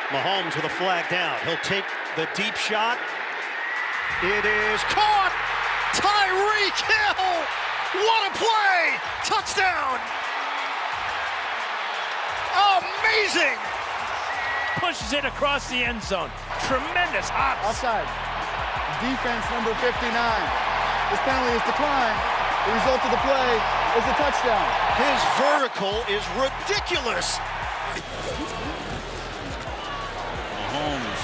Mahomes with a flag down. He'll take the deep shot. It is caught! Tyreek Hill! What a play! Touchdown! Amazing! Pushes it across the end zone. Tremendous hops. Offside. Defense number 59. This penalty is declined. The result of the play is a touchdown. His vertical is ridiculous. Mahomes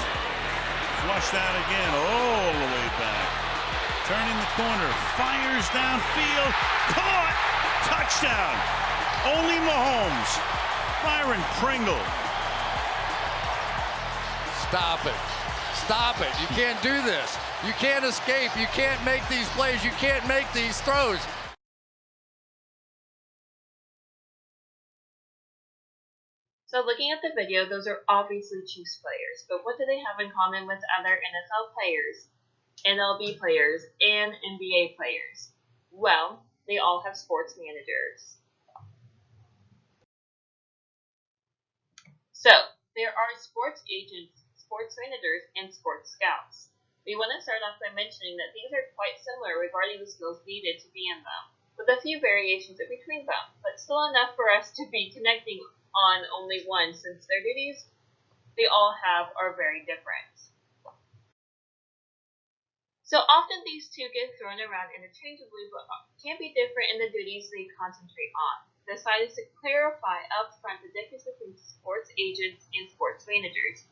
flushed out again all the way back. Turning the corner, fires downfield, caught, touchdown. Only Mahomes. Byron Pringle. Stop it. Stop it. You can't do this. You can't escape. You can't make these plays. You can't make these throws. So looking at the video, those are obviously Chiefs players, but what do they have in common with other NFL players, MLB players, and NBA players? Well, they all have sports managers. So, there are sports agents, sports managers, and sports scouts. We want to start off by mentioning that these are quite similar regarding the skills needed to be in them, with a few variations in between them, but still enough for us to be connecting on only one, since their duties they all have are very different. So often these two get thrown around interchangeably, but can be different in the duties they concentrate on. The decided is to clarify up front the difference between sports agents and sports managers.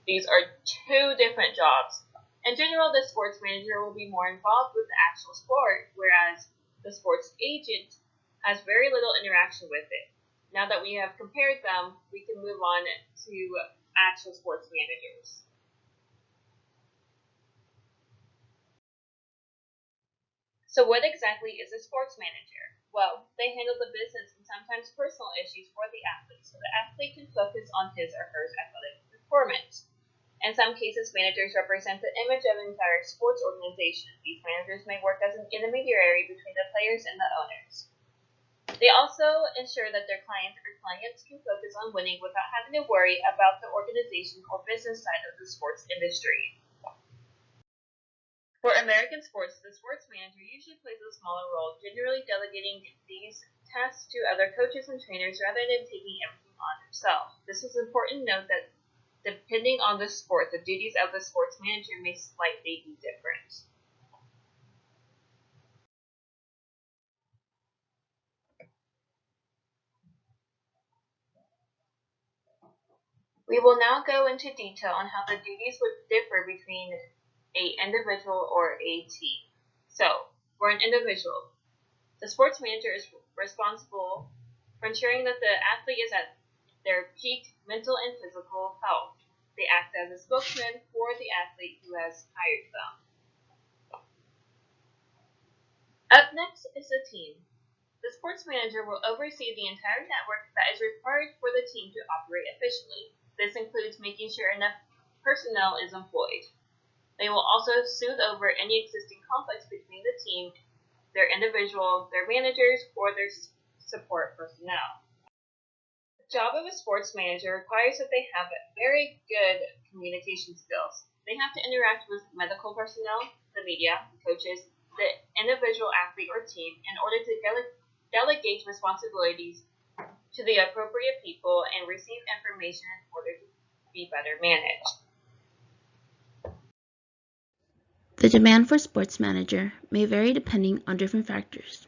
These are two different jobs. In general, the sports manager will be more involved with the actual sport, whereas the sports agent has very little interaction with it. Now that we have compared them, we can move on to actual sports managers. So what exactly is a sports manager? Well, they handle the business and sometimes personal issues for the athlete, so the athlete can focus on his or her athletic performance. In some cases, managers represent the image of an entire sports organization. These managers may work as an intermediary between the players and the owners. They also ensure that their clients can focus on winning without having to worry about the organization or business side of the sports industry. For American sports, the sports manager usually plays a smaller role, generally delegating these tasks to other coaches and trainers rather than taking everything on himself. This is important to note that depending on the sport, the duties of the sports manager may slightly be different. We will now go into detail on how the duties would differ between an individual or a team. So, for an individual, the sports manager is responsible for ensuring that the athlete is at their peak mental and physical health. They act as a spokesman for the athlete who has hired them. Up next is the team. The sports manager will oversee the entire network that is required for the team to operate efficiently. This includes making sure enough personnel is employed. They will also soothe over any existing conflicts between the team, their individual, their managers, or their support personnel. The job of a sports manager requires that they have very good communication skills. They have to interact with medical personnel, the media, coaches, the individual athlete or team in order to delegate responsibilities to the appropriate people and receive information in order to be better managed. The demand for sports manager may vary depending on different factors.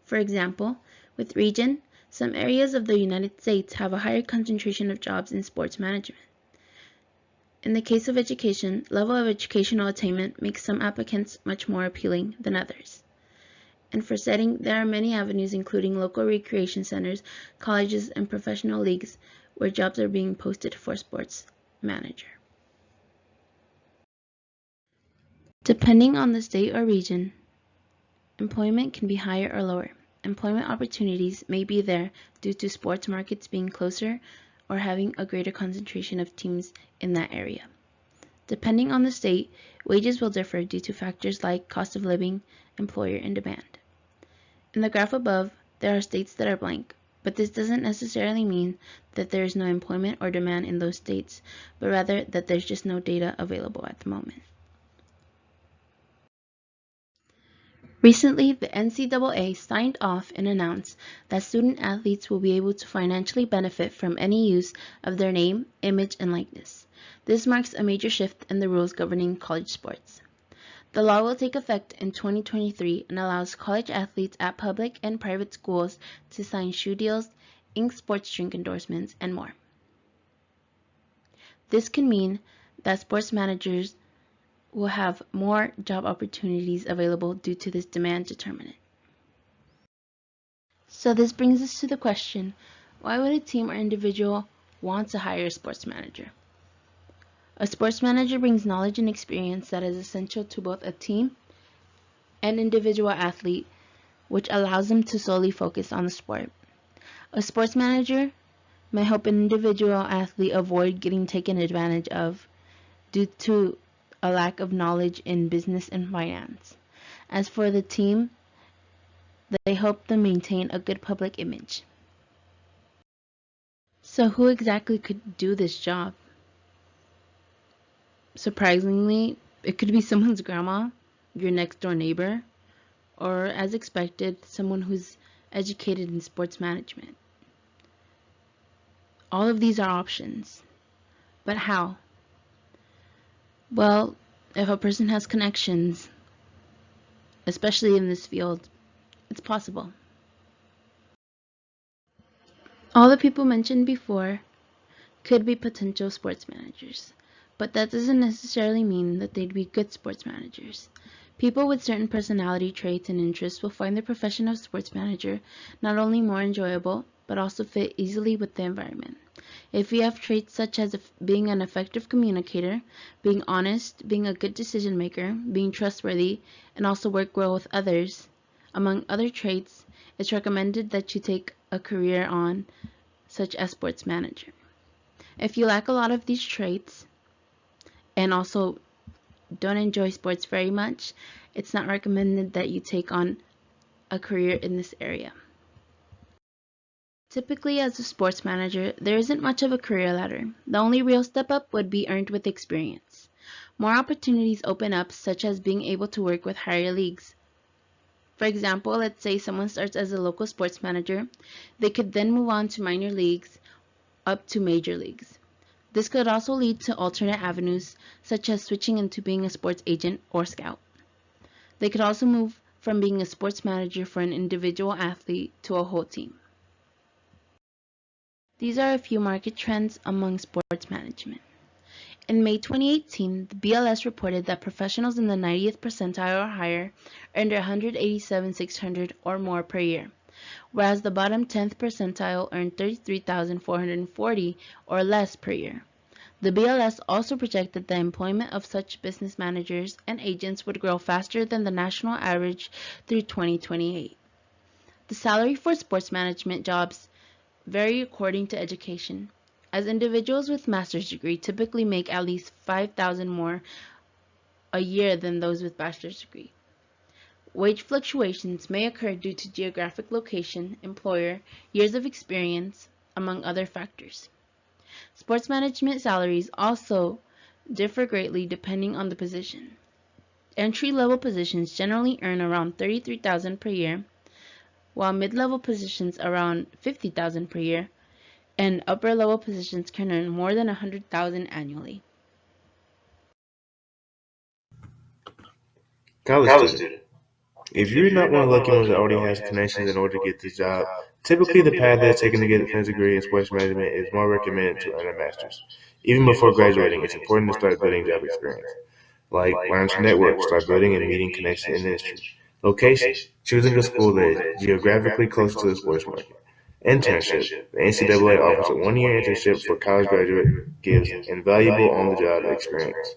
For example, with region, some areas of the United States have a higher concentration of jobs in sports management. In the case of education, level of educational attainment makes some applicants much more appealing than others. And for setting, there are many avenues including local recreation centers, colleges, and professional leagues where jobs are being posted for sports manager. Depending on the state or region, employment can be higher or lower. Employment opportunities may be there due to sports markets being closer or having a greater concentration of teams in that area. Depending on the state, wages will differ due to factors like cost of living, employer, and demand. In the graph above, there are states that are blank, But this doesn't necessarily mean that there is no employment or demand in those states, but rather that there's just no data available at the moment. Recently, the NCAA signed off and announced that student athletes will be able to financially benefit from any use of their name, image, and likeness. This marks a major shift in the rules governing college sports. The law will take effect in 2023 and allows college athletes at public and private schools to sign shoe deals, ink sports drink endorsements, and more. This can mean that sports managers will have more job opportunities available due to this demand determinant. So this brings us to the question, why would a team or individual want to hire a sports manager? A sports manager brings knowledge and experience that is essential to both a team and individual athlete, which allows them to solely focus on the sport. A sports manager may help an individual athlete avoid getting taken advantage of due to a lack of knowledge in business and finance. As for the team, they help them maintain a good public image. So who exactly could do this job? Surprisingly, it could be someone's grandma, your next door neighbor, or as expected, someone who's educated in sports management. All of these are options. But how? Well, if a person has connections, especially in this field, it's possible. All the people mentioned before could be potential sports managers, but that doesn't necessarily mean that they'd be good sports managers. People with certain personality traits and interests will find the profession of sports manager not only more enjoyable, but also fit easily with the environment. If you have traits such as being an effective communicator, being honest, being a good decision maker, being trustworthy, and also work well with others, among other traits, it's recommended that you take a career on such as sports manager. If you lack a lot of these traits and also don't enjoy sports very much, it's not recommended that you take on a career in this area. Typically, as a sports manager, there isn't much of a career ladder. The only real step up would be earned with experience. More opportunities open up, such as being able to work with higher leagues. For example, let's say someone starts as a local sports manager. They could then move on to minor leagues up to major leagues. This could also lead to alternate avenues, such as switching into being a sports agent or scout. They could also move from being a sports manager for an individual athlete to a whole team. These are a few market trends among sports management. In May 2018, the BLS reported that professionals in the 90th percentile or higher earned $187,600 or more per year, whereas the bottom 10th percentile earned $33,440 or less per year. The BLS also projected the employment of such business managers and agents would grow faster than the national average through 2028. The salary for sports management jobs vary according to education, as individuals with master's degree typically make at least $5,000 more a year than those with bachelor's degree. Wage fluctuations may occur due to geographic location, employer, years of experience, among other factors. Sports management salaries also differ greatly depending on the position. Entry-level positions generally earn around $33,000 per year, while mid-level positions around $50,000 per year, and upper-level positions can earn more than $100,000 annually. College student. If you're not one of the lucky ones that already has connections in order to get this job, typically the path that's taken to get a defense degree in sports management is more recommended to earn a master's. Even before graduating, it's important to start building job experience. Like, learn to network, start building and meeting connections in the industry. Location, choosing a school that is geographically close to the sports market. Internship, the NCAA offers a one-year internship for college graduate, gives invaluable on-the-job experience.